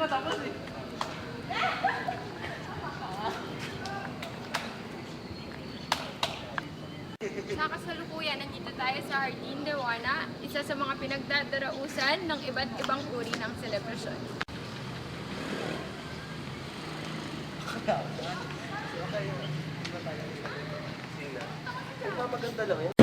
matapos eh. Sa kasalukuyan, nandito tayo sa Hardin Dewana, isa sa mga pinagdadarausan ng iba't ibang uri ng selebrasyon. Maganda lang yan.